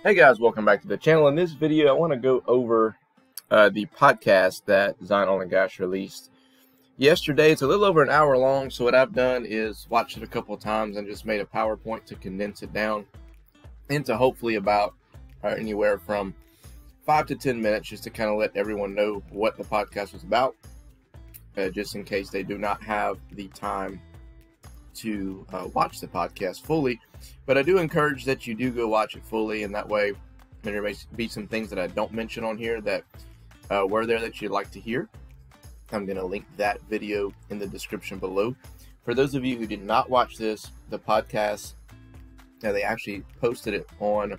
Hey guys, welcome back to the channel. In this video, I want to go over the podcast that ZNOG released yesterday. It's a little over an hour long, so what I've done is watched it a couple of times and just made a PowerPoint to condense it down into hopefully about anywhere from 5 to 10 minutes, just to kind of let everyone know what the podcast was about, just in case they do not have the time to watch the podcast fully. But I do encourage that you do go watch it fully, and that way there may be some things that I don't mention on here that were there that you'd like to hear. I'm going to link that video in the description below. For those of you who did not watch the podcast, they actually posted it on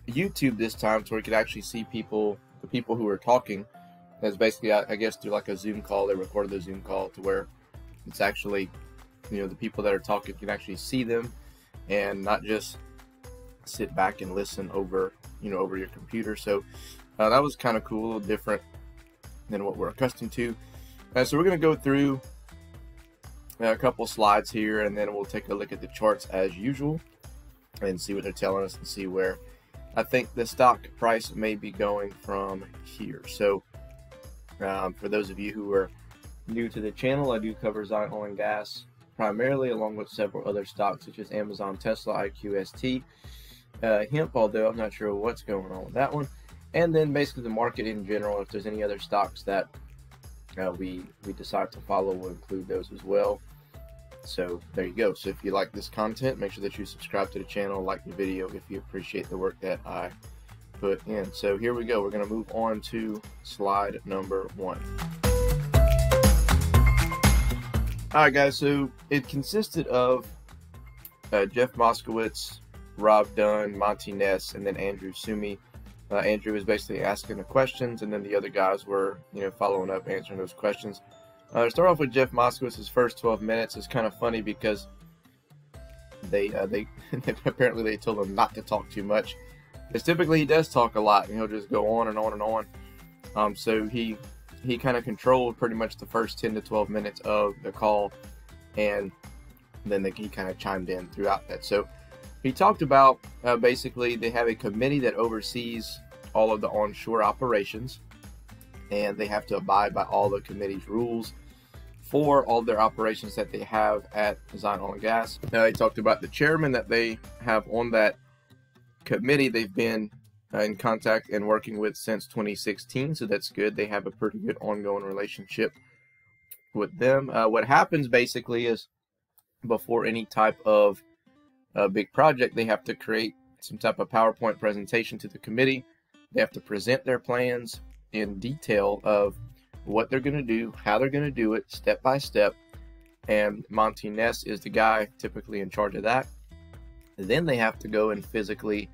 YouTube this time, so we could actually see the people who were talking. That's basically, I guess, through like a Zoom call. They recorded the Zoom call to where it's actually, the people that are talking can actually see them and not just sit back and listen over your computer. So that was kind of cool, a little different than what we're accustomed to. So we're going to go through a couple slides here, and then we'll take a look at the charts as usual and see what they're telling us and see where I think the stock price may be going from here. So for those of you who are new to the channel, I do cover ZNOG primarily, along with several other stocks such as Amazon, Tesla, IQST, hemp, although I'm not sure what's going on with that one, and then basically the market in general. If there's any other stocks that we decide to follow, we'll include those as well. So there you go. So if you like this content, make sure that you subscribe to the channel, like the video if you appreciate the work that I put in. So here we go. We're going to move on to slide number 1. Alright guys, so it consisted of Jeff Moskowitz, Rob Dunn, Monty Ness, and then Andrew Sumi. Andrew was basically asking the questions, and then the other guys were, following up, answering those questions. To start off with Jeff Moskowitz's first 12 minutes is kind of funny because they apparently they told him not to talk too much, because typically he does talk a lot and he'll just go on and on and on. So he kind of controlled pretty much the first 10 to 12 minutes of the call, and then he kind of chimed in throughout that. So he talked about basically they have a committee that oversees all of the onshore operations, and they have to abide by all the committee's rules for all their operations that they have at ZNOG. Now he talked about the chairman that they have on that committee. They've been in contact and working with since 2016, so that's good. They have a pretty good ongoing relationship with them. What happens basically is, before any type of big project, they have to create some type of PowerPoint presentation to the committee. They have to present their plans in detail of what they're going to do, how they're going to do it, step by step, and Monty Ness is the guy typically in charge of that. Then they have to go and physically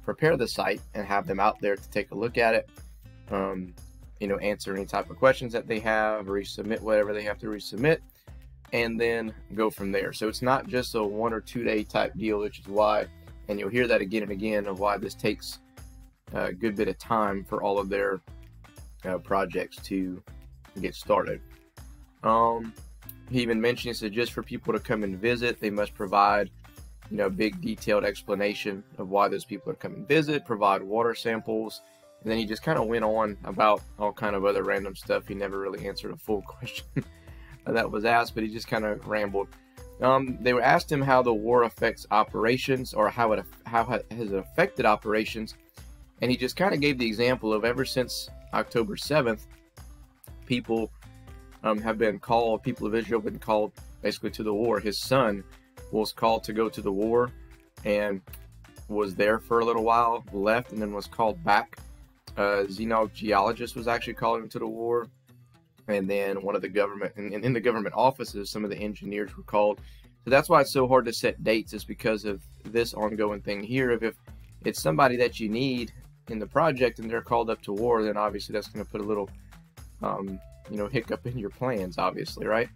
prepare the site and have them out there to take a look at it, answer any type of questions that they have, resubmit whatever they have to resubmit, and then go from there. So it's not just a 1 or 2 day type deal, which is why, and you'll hear that again and again, of why this takes a good bit of time for all of their projects to get started. He even mentioned, he said, just for people to come and visit, they must provide a big detailed explanation of why those people are coming to visit, provide water samples, and then he just kind of went on about all kind of other random stuff. He never really answered a full question that was asked, but he just kind of rambled. They were asked him how the war affects operations, or how it has affected operations, and he just kind of gave the example of ever since October 7th, people have been called, people of Israel have been called basically to the war. His son was called to go to the war and was there for a little while, left, and then was called back. ZNOG geologist was actually called into the war, and then one of the government, in the government offices, some of the engineers were called. So that's why it's so hard to set dates, is because of this ongoing thing here. If it's somebody that you need in the project and they're called up to war, then obviously that's going to put a little hiccup in your plans, obviously, right?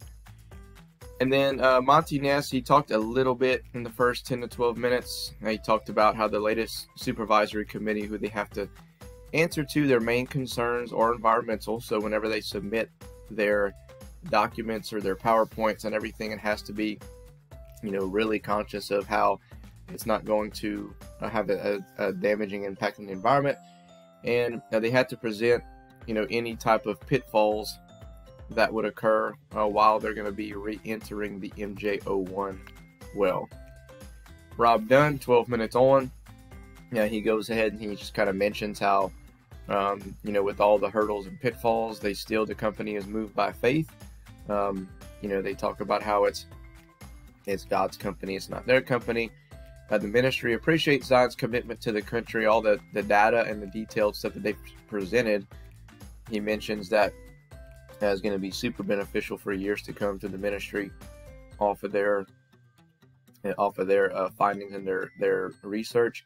And then Monty Ness, he talked a little bit in the first 10 to 12 minutes. He talked about how the latest supervisory committee, who they have to answer to, their main concerns are environmental. So whenever they submit their documents or their PowerPoints and everything, it has to be, really conscious of how it's not going to have a damaging impact on the environment. And they had to present, any type of pitfalls that would occur while they're going to be re-entering the MJ01 well. Rob Dunn, 12 minutes on, he goes ahead and he just kind of mentions how, with all the hurdles and pitfalls, the company is moved by faith. They talk about how it's God's company, it's not their company. The ministry appreciates Zion's commitment to the country, all the data and the detailed stuff that they presented. He mentions that is going to be super beneficial for years to come to the ministry off of their findings and their research.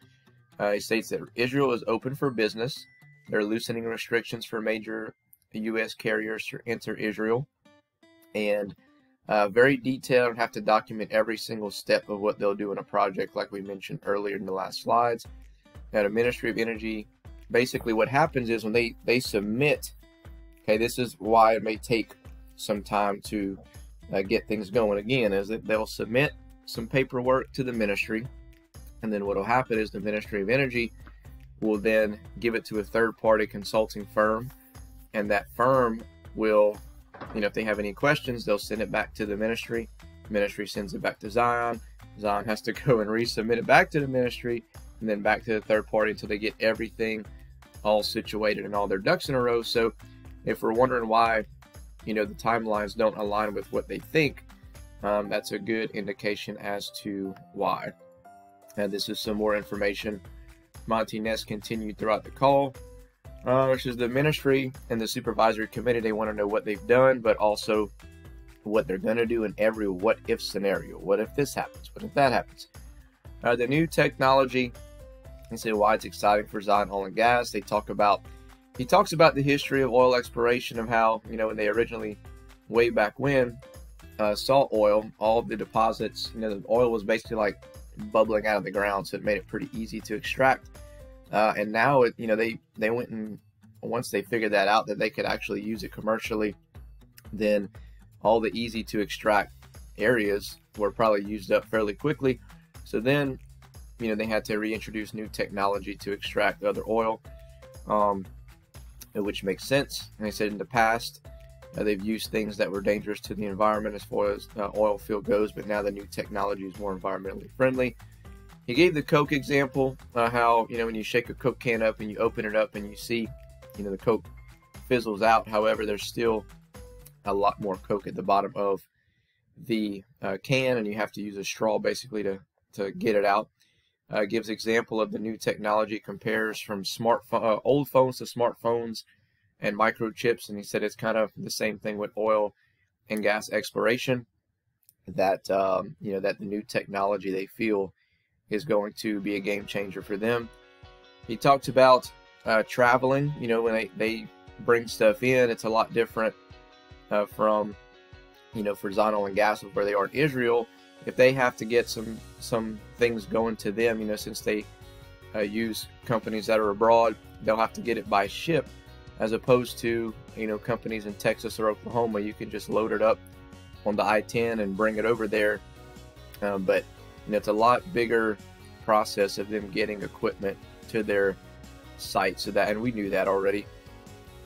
He states that Israel is open for business. They're loosening restrictions for major U.S. carriers to enter Israel, and very detailed and have to document every single step of what they'll do in a project, like we mentioned earlier in the last slides. Now, the Ministry of Energy, basically what happens is when they submit, this is why it may take some time to get things going again, is that they'll submit some paperwork to the ministry, and then what will happen is the Ministry of Energy will then give it to a third-party consulting firm, and that firm will, if they have any questions, they'll send it back to the ministry. Ministry sends it back to Zion. Zion has to go and resubmit it back to the ministry, and then back to the third party until they get everything all situated and all their ducks in a row. So if we're wondering why, the timelines don't align with what they think, that's a good indication as to why. And this is some more information. Monty Ness continued throughout the call, which is the ministry and the supervisory committee. They want to know what they've done, but also what they're going to do in every what-if scenario. What if this happens? What if that happens? The new technology, and say why it's exciting for Zion Oil and Gas. He talks about the history of oil exploration, of how, when they originally, way back when, saw oil, all of the deposits, the oil was basically like bubbling out of the ground, so it made it pretty easy to extract. And now, they went and once they figured that out, that they could actually use it commercially, then all the easy to extract areas were probably used up fairly quickly. So then, they had to reintroduce new technology to extract other oil, which makes sense. And they said in the past, they've used things that were dangerous to the environment as far as oil field goes, but now the new technology is more environmentally friendly. He gave the Coke example, how, when you shake a Coke can up and you open it up and you see, the Coke fizzles out. However, there's still a lot more Coke at the bottom of the can, and you have to use a straw basically to get it out. Gives example of the new technology, compares from old phones to smartphones and microchips, and he said it's kind of the same thing with oil and gas exploration, that that the new technology they feel is going to be a game changer for them. He talked about traveling. When they bring stuff in, it's a lot different from for Zion Oil and Gas, where they are in Israel. If they have to get some things going to them, since they use companies that are abroad, they'll have to get it by ship, as opposed to companies in Texas or Oklahoma. You can just load it up on the I-10 and bring it over there. But it's a lot bigger process of them getting equipment to their site. So that, and we knew that already.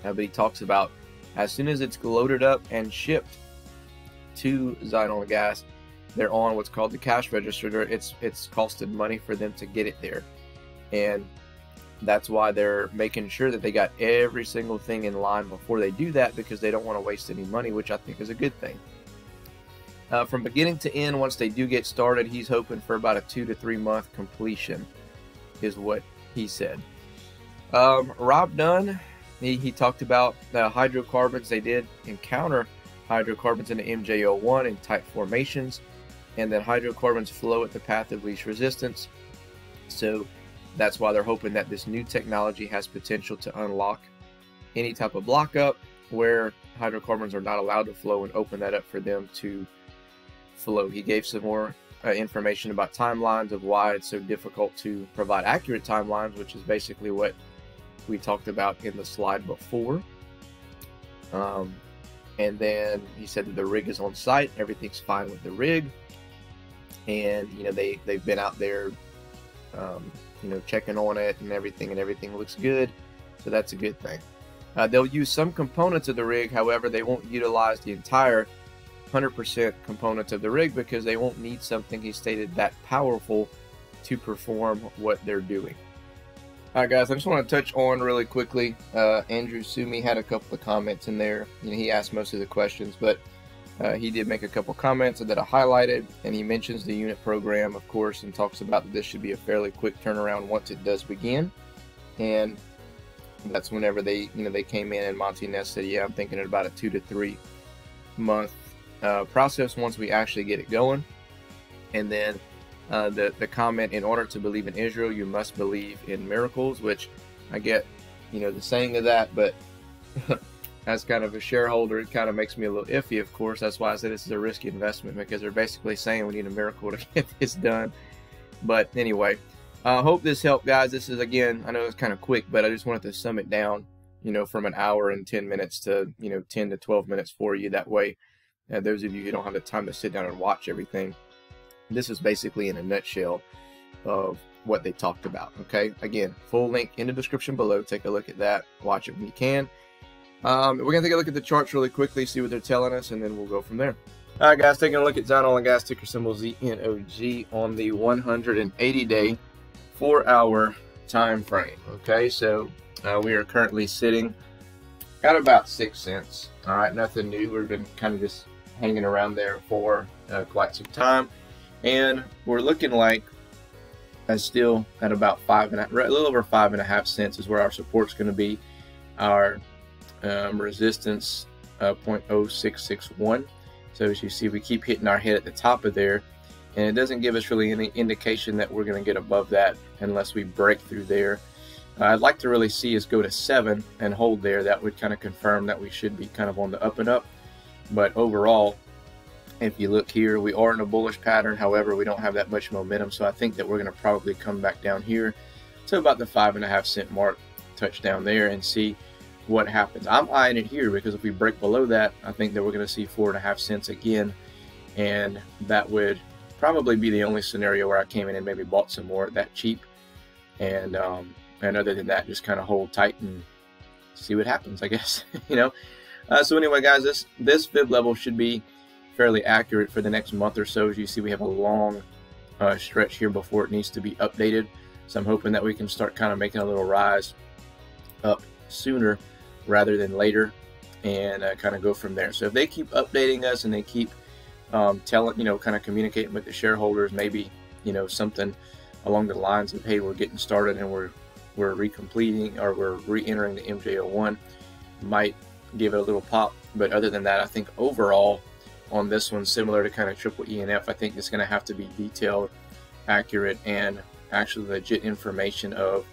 But he talks about as soon as it's loaded up and shipped to Zion Oil and Gas, they're on what's called the cash register. It's costed money for them to get it there, and that's why they're making sure that they got every single thing in line before they do that, because they don't want to waste any money, which I think is a good thing. From beginning to end, once they do get started, he's hoping for about a 2 to 3 month completion, is what he said. Rob Dunn, he talked about hydrocarbons. They did encounter hydrocarbons in the MJ01 in tight formations, and then hydrocarbons flow at the path of least resistance. So that's why they're hoping that this new technology has potential to unlock any type of lockup where hydrocarbons are not allowed to flow, and open that up for them to flow. He gave some more information about timelines, of why it's so difficult to provide accurate timelines, which is basically what we talked about in the slide before. And then he said that the rig is on site, everything's fine with the rig, and they've been out there checking on it and everything looks good. So that's a good thing. They'll use some components of the rig, however, they won't utilize the entire 100% components of the rig because they won't need something, he stated, that powerful to perform what they're doing. Alright guys, I just want to touch on really quickly, Andrew Sumi had a couple of comments in there. He asked most of the questions, but he did make a couple comments that I highlighted, and he mentions the unit program, of course, and talks about that this should be a fairly quick turnaround once it does begin. And that's whenever they came in and Monty Ness said, yeah, I'm thinking about a 2 to 3 month process once we actually get it going. And then the comment, in order to believe in Israel, you must believe in miracles, which I get, the saying of that, but as kind of a shareholder, it kind of makes me a little iffy, of course. That's why I said this is a risky investment, because they're basically saying we need a miracle to get this done. But anyway, I hope this helped, guys. This is, again, I know it's kind of quick, but I just wanted to sum it down, from an hour and 10 minutes to, 10 to 12 minutes for you. That way, those of you who don't have the time to sit down and watch everything, this is basically in a nutshell of what they talked about. Okay, again, full link in the description below. Take a look at that. Watch it when you can. We're going to take a look at the charts really quickly, see what they're telling us, and then we'll go from there. All right, guys, taking a look at ZNOG gas, ticker symbol ZNOG, on the 180-day, 4-hour time frame. Okay, so we are currently sitting at about 6 cents. All right, nothing new. We've been kind of just hanging around there for quite some time, and we're looking like still at about a little over 5.5 cents is where our support's going to be. Our resistance 0.0661. So as you see, we keep hitting our head at the top of there, and it doesn't give us really any indication that we're going to get above that unless we break through there. I'd like to really see us go to 7 and hold there. That would kind of confirm that we should be kind of on the up and up. But overall, if you look here, we are in a bullish pattern. However, we don't have that much momentum, so I think that we're going to probably come back down here to about the 5.5 cent mark, touch down there, and see what happens. I'm eyeing it here because if we break below that, I think that we're going to see 4.5 cents again, and that would probably be the only scenario where I came in and maybe bought some more at that cheap, and other than that, just kind of hold tight and see what happens, I guess. So anyway, guys, this fib level should be fairly accurate for the next month or so. As you see, we have a long stretch here before it needs to be updated, so I'm hoping that we can start kind of making a little rise up sooner rather than later, and kind of go from there. So if they keep updating us and they keep telling, kind of communicating with the shareholders, maybe, something along the lines of, hey, we're getting started and we're recompleting, or we're re-entering the MJ01, might give it a little pop. But other than that, I think overall on this one, similar to kind of triple ENF, I think it's going to have to be detailed, accurate, and actually legit information of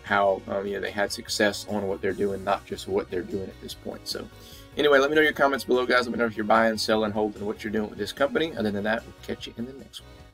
how they had success on what they're doing, not just what they're doing at this point. So anyway, let me know your comments below, guys. Let me know if you're buying, selling, holding, what you're doing with this company. Other than that, we'll catch you in the next one.